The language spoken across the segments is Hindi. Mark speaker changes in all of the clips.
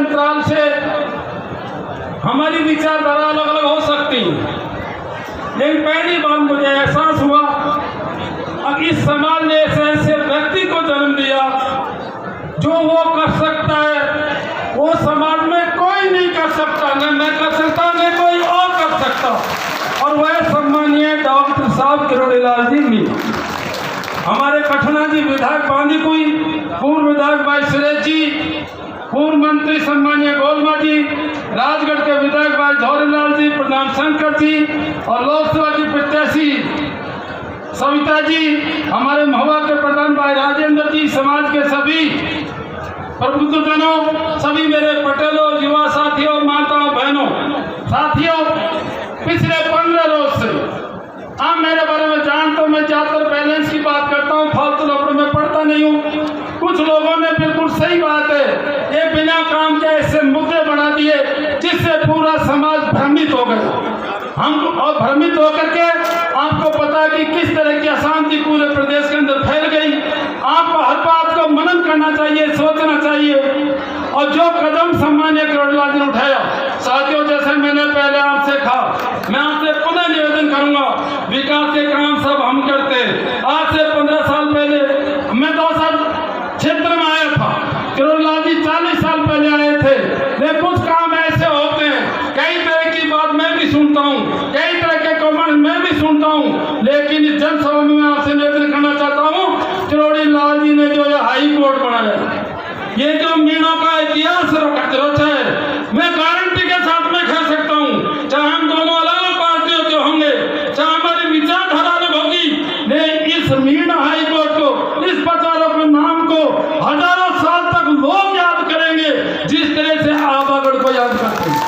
Speaker 1: अंतराल से हमारी विचारधारा अलग अलग हो सकती है, लेकिन पहली बार मुझे एहसास हुआ अब इस समाज ने ऐसे व्यक्ति को जन्म दिया जो वो कर सकता है वो समाज में कोई नहीं कर सकता, न मैं कर सकता न कोई और कर सकता। और वह सम्मानीय डॉक्टर साहब किरोड़ीलाल जी भी, हमारे पटना जी विधायक बांदीकुई, पूर्व विधायक भाई सुरेश जी, पूर्व मंत्री सम्मानीय गोलमा जी, राजगढ़ के विधायक भाई धौरीलाल जी, प्रधान शंकर जी और लोकसभा की प्रत्याशी सविता जी, हमारे महुआ के प्रधान भाई राजेंद्र जी, समाज के सभी प्रबुद्धजनों, सभी मेरे पटेलों, युवा साथियों, माताओं बहनों, साथियों, पिछले 15 रोज से आप मेरे बारे में जानते हो, मैं ज्यादातर बैलेंस की बात करता हूँ, फालतू लफड़ों में पढ़ता नहीं हूँ। कुछ लोगों ने बिल्कुल सही बात है, ये बिना काम के ऐसे मुद्दे बना दिए जिससे पूरा समाज भ्रमित हो गया। हम और भ्रमित होकर के आपको पता है कि किस तरह की अशांति पूरे प्रदेश के अंदर फैल गई। आपको हर बात को मनन करना चाहिए, सोचना चाहिए। और जो कदम सम्मानीय किरोड़ीलाल जी ने उठाया, साथियों, जैसे मैंने पहले आपसे कहा, मैं आपसे पुनः निवेदन करूंगा, विकास के काम सब हम करते। आज से 15 साल पहले मैं 2 साल क्षेत्र में आया था, किरोड़ीलाल जी 40 साल पहले आए थे, लेकिन कुछ काम ऐसे होते हैं, कई तरह की बात मैं भी सुनता हूँ, कई तरह के कमेंट मैं भी सुनता हूँ, लेकिन इस जनसभा में मैं आपसे निवेदन करना चाहता हूँ, किरोड़ीलाल जी ने जो हाई कोर्ट बनाया, ये जो मीणों का इतिहास रचा है, मैं गारंटी के साथ में कह सकता हूँ, चाहे हम दोनों अलग अलग पार्टियों के होंगे, चाहे हमारी विचारधारा अलग होगी, लेकिन इस मीणा हाई कोर्ट को, इस प्रचारक के नाम को हजारों साल तक लोग याद करेंगे, जिस तरह से आबागढ़ को याद करते हैं।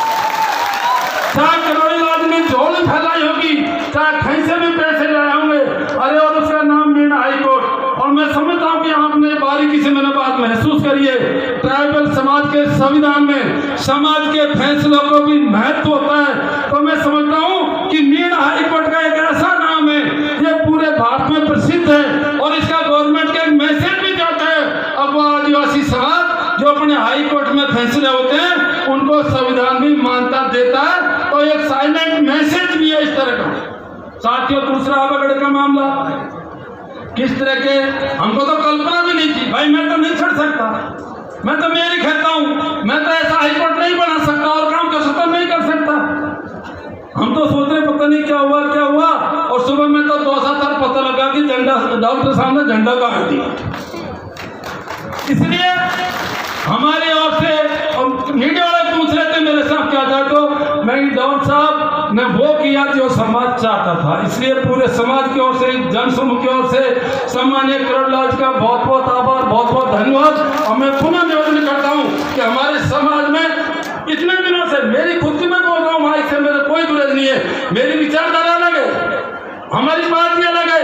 Speaker 1: चाहे किरोड़ीलाल ने झोली फैलाई होगी, चाहे कहीं से भी पैसे लाए होंगे, अरे और उसका नाम मीणा हाई कोर्ट। और मैं समझता हूँ कि आपने बारीकी से मैंने बात महसूस करी है, ट्राइबल समाज के संविधान में समाज के फैसलों को भी महत्व होता है। तो मैं समझता हूँ कि मीणा हाई कोर्ट का एक ऐसा नाम है, ये पूरे भारत में प्रसिद्ध है और इसका गवर्नमेंट का मैसेज भी जाता है। अब वो आदिवासी समाज जो अपने हाई कोर्ट में फैसले होते हैं, उनको संविधान भी मान्यता देता है, तो एक साइलेंट मैसेज भी है इस तरह का। साथियों, दूसरा आबागढ़ का मामला, किस तरह के, हमको तो कल्पना भी नहीं थी, भाई मैं तो नहीं छड़ सकता, मैं तो मेरी कहता हूँ, मैं तो ऐसा हाईकोर्ट नहीं बना सकता और काम कर सकता नहीं कर सकता। हम तो सोच रहे पता नहीं क्या हुआ, और सुबह में तो 2 साल पता लगा कि झंडा, डॉक्टर साहब ने झंडा काट दिया। इसलिए हमारे ओर से मीडिया वाले पूछ रहे थे मेरे साथ क्या था, तो मैं डॉक्टर साहब ने वो किया जो समाज चाहता था। इसलिए पूरे समाज की ओर से, जनसमूह की ओर से सम्मानीय किरोड़ीलाल जी का बहुत बहुत आभार, बहुत बहुत धन्यवाद। और मैं पुनः निवेदन करता हूँ कि हमारे समाज में इतने दिनों से, मेरी खुद की मैं बोल रहा हूँ, माइक से मेरा कोई गुरेज नहीं है, मेरी विचारधारा अलग है, हमारी पार्टी अलग है।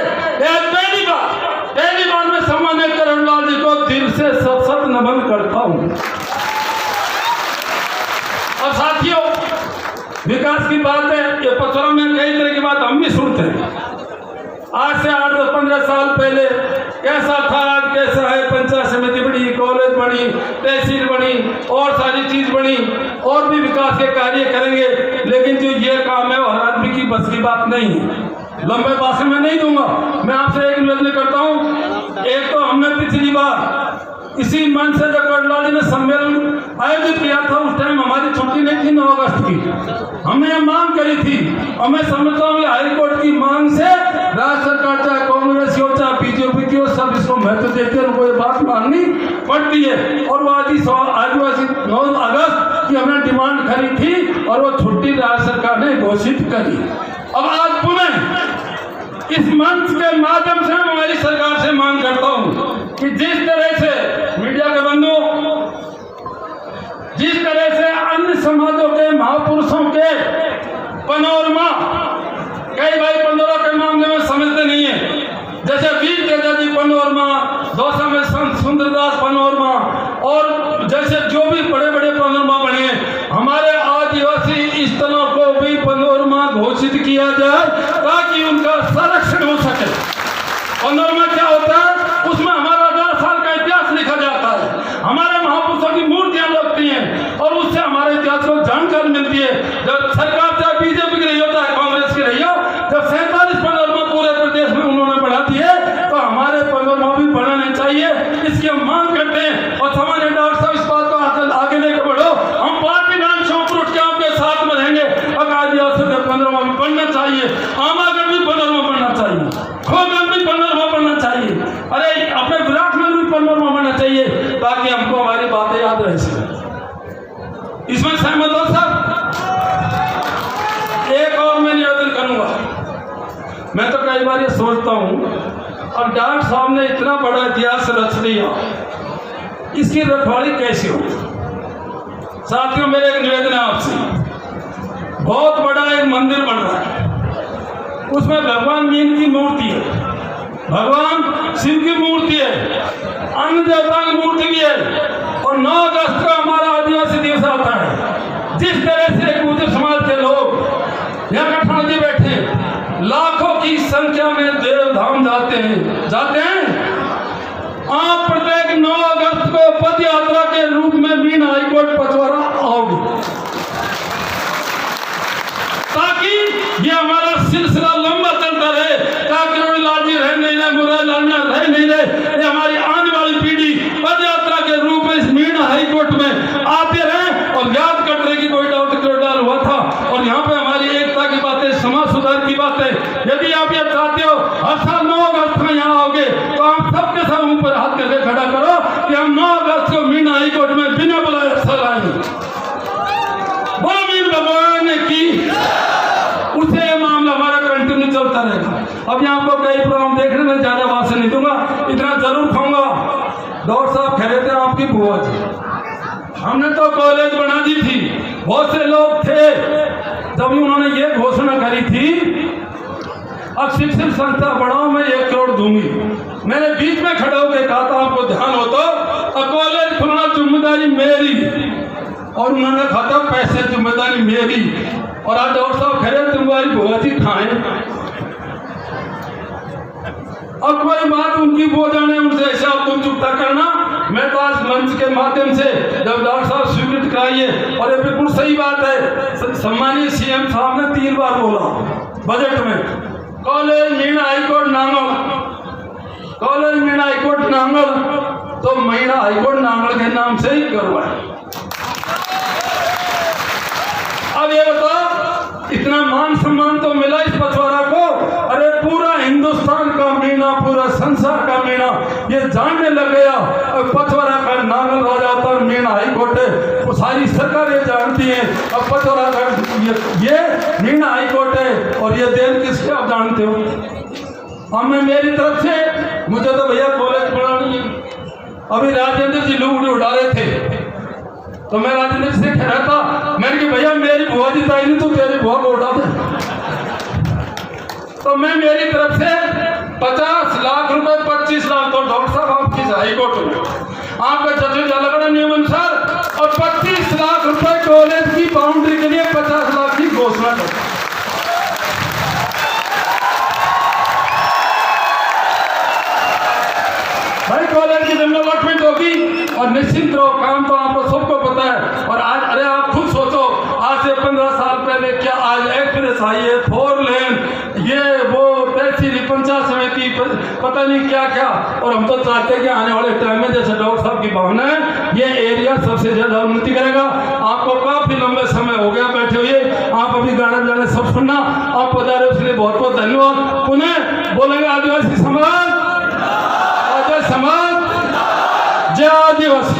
Speaker 1: पहली बार मैं सम्मानीय किरोड़ीलाल जी को दिल से सत नमन करता हूँ। और साथियों, विकास की बात है, ये पत्रों में कई तरह की बात हम भी सुनते हैं। आज से 8-15 साल पहले कैसा था, आज कैसा है, पंचायत समिति बनी, कॉलेज बनी, तहसील बनी और सारी चीज बनी, और भी विकास के कार्य करेंगे, लेकिन जो ये काम है वो हर आदमी की बस की बात नहीं है। लंबे भाषण में नहीं दूंगा, मैं आपसे एक निवेदन करता हूँ। एक तो हमने पिछली बार इसी मंच से जब किरोड़ीलाल जी ने सम्मेलन आयोजित किया था, उस टाइम हमारी छुट्टी नहीं थी 9 अगस्त की, हमने ये मांग करी थी। और मैं समझता हूँ हाईकोर्ट की मांग से राज्य सरकार, चाहे कांग्रेस हो चाहे बीजेपी की हो, सब इसको महत्व देते हैं, उनको ये बात मांगनी पड़ती है। और वो आदिवासी 9 अगस्त की हमने डिमांड करी थी और वो छुट्टी राज्य सरकार ने घोषित करी। अब आज पुनः इस मंच के माध्यम से मैं हमारी सरकार से मांग करता हूं कि जिस तरह से मीडिया के बंधुओं, जिस तरह से अन्य समाजों के महापुरुषों के पनोरमा, कई भाई पनोरमा के मामले में समझते नहीं है, जैसे वीर तेजा जी पनोरमा, दौसा में संत सुंदरदास पनोरमा, और जैसे जो भी बड़े बड़े पनोरमा बने, हमारे आदिवासी स्थलों को भी पनोरमा घोषित किया जाए ताकि उनका संरक्षण हो सके। पनोरमा क्या होता है, उसमें हमारा 1000 साल का इतिहास लिखा जाता है, हमारे महापुरुषों की मूर्तियां लगती हैं और बनती है। जब सरकार चाहे बीजेपी की रही हो चाहे कांग्रेस की रही हो, जब 47 पंद्रह पूरे प्रदेश में उन्होंने बढ़ा दिए तो हमारे 15 भी बढ़ाने चाहिए। इसकी हम मांग करते हैं और सामान्य डॉक्टर साहब इस बात को आगे लेकर बढ़ो। हम पार्टी नाम शौक उठ के आपके साथ में रहेंगे। अगर रियासत 15 भी बढ़ना चाहिए, आमागढ़ भी 15 बढ़ना चाहिए, खोगन भी 15 बढ़ना चाहिए, अरे अपने विराट में भी 15 बढ़ना चाहिए, ताकि हमको हमारी बातें याद रह सके। इसमें सहमत हो सब? एक और मैं निवेदन करूंगा। मैं तो कई बार ये सोचता हूँ, और डॉक्टर साहब ने इतना बड़ा इतिहास रच दिया, इसकी रखवाली कैसे हो? साथियों, मेरे एक निवेदन है आपसे। बहुत बड़ा एक मंदिर बन रहा है, उसमें भगवान मीन की मूर्ति है, भगवान शिव की मूर्ति है, अन्य देवता की मूर्ति भी है, और 9 अगस्त का हमारा आदिवासी दिवस आता है। जिस तरह से गुर्जर समाज के लोग यहाँ कठिन जी बैठे लाखों की संख्या में देव धाम जाते हैं। आप प्रत्येक 9 अगस्त को पद यात्रा के रूप में मीन हाईकोर्ट पचवरा आओगे, ताकि ये हमारा सिलसिला लंबा चलता रहे, ताकि लाल जी रह नहीं रहे, मुरारी लाल रह नहीं रहे, ये हमारी आने वाली पीढ़ी पद यात्रा के रूप में इस मीन हाईकोर्ट में आते रहे और याद करते रहे कि कोई डाल हुआ था। और यहाँ पे हमारी एकता की बातें, समाज सुधार की बातें, यदि आप ये चाहते हो हर साल 9 अगस्त में यहाँ आओगे तो आप सबके सब ऊपर हाथ करके खड़ा करो कि हम 9 अगस्त को मीन हाईकोर्ट में बिना बुलाए अक्सर आएंगे। बोलो मीन भगवान की। उससे मामला हमारा कंटिन्यू चलता रहेगा। अब यहाँ आपको कई प्रोग्राम देखने में ज्यादा भाषण नहीं दूंगा, इतना जरूर कहूंगा। डॉक्टर साहब कह रहे थे आपकी बुआ जी, हमने तो कॉलेज बना दी थी, बहुत से लोग थे जब उन्होंने ये घोषणा करी थी अब शिक्षण संस्था बढ़ाओ, मैं 1 करोड़ दूंगी। मैंने बीच में खड़े होकर कहा था आपको ध्यान हो तो कॉलेज खुलना जिम्मेदारी मेरी, और उन्होंने कहा था पैसे जिम्मेदारी मेरी। और आज डॉक्टर साहब खड़े तुम्हारी बुआ जी खाएं, और कोई बात उनकी वो जाने, उनसे ऐसा तुम चुपता करना। मैं तो आज मंच के माध्यम से जब डॉक्टर साहब स्वीकृत कराइए, और ये बिल्कुल सही बात है, सम्मानीय सीएम साहब ने 3 बार बोला बजट में, college Meena high court Nangal, college Meena high court Nangal, तो मीणा हाईकोर्ट नांगल के नाम से ही करवाए। अब ये बताओ, इतना मान सम्मान तो मिला इस पचवारा को, अरे पूरा हिंदुस्तान का मीणा, पूरा संसार का मीणा ये जानने लग गया। अब पचवारा का नांगल राजा था, मीणा हाईकोर्ट है, वो सारी सरकार ये जानती है। अब पचवारा का ये मीणा हाईकोर्ट है, और ये देन किसके आप जानते हो? अब मैं मेरी तरफ से, मुझे तो भैया कॉलेज पढ़ानी है। अभी राजेंद्र जी लूट उड़ा रहे थे, तो मैं राजेंद्र से कह रहा था, मैंने कि भैया मेरी बुआ जी ताई नहीं, तू तेरी बुआ को उठा दे। तो मैं मेरी तरफ से 50 लाख रुपए, 25 लाख तो डॉक्टर साहब आपकी हाईकोर्ट में आपका जज लगना नियम अनुसार, और 25 लाख रुपए कॉलेज की बाउंड्री के लिए 50 लाख की घोषणा कर। भाई कॉलेज की जमीन अलॉटमेंट होगी, और निश्चिंत रहो, काम तो आपको सबको पता है। और आज अरे आप खुद सोचो, आज से 15 साल पहले क्या आज एक्सप्रेस आई है, 4 लेन, ये वो तहसील पंचायत समिति, पता नहीं क्या क्या। और हम तो चाहते हैं कि आने वाले टाइम में, जैसे डॉक्टर साहब की भावना है, ये एरिया सबसे ज्यादा उन्नति करेगा। आपको काफी लंबे समय हो गया बैठे हुए, आप अभी गाने बजाने सब सुनना, आप पधारे उसके लिए बहुत बहुत धन्यवाद। पुनः बोलेंगे आदिवासी समाज, आदिवासी समाज, जय आदिवासी।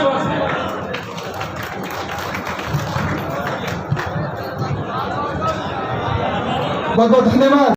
Speaker 2: बहुत बहुत धन्यवाद।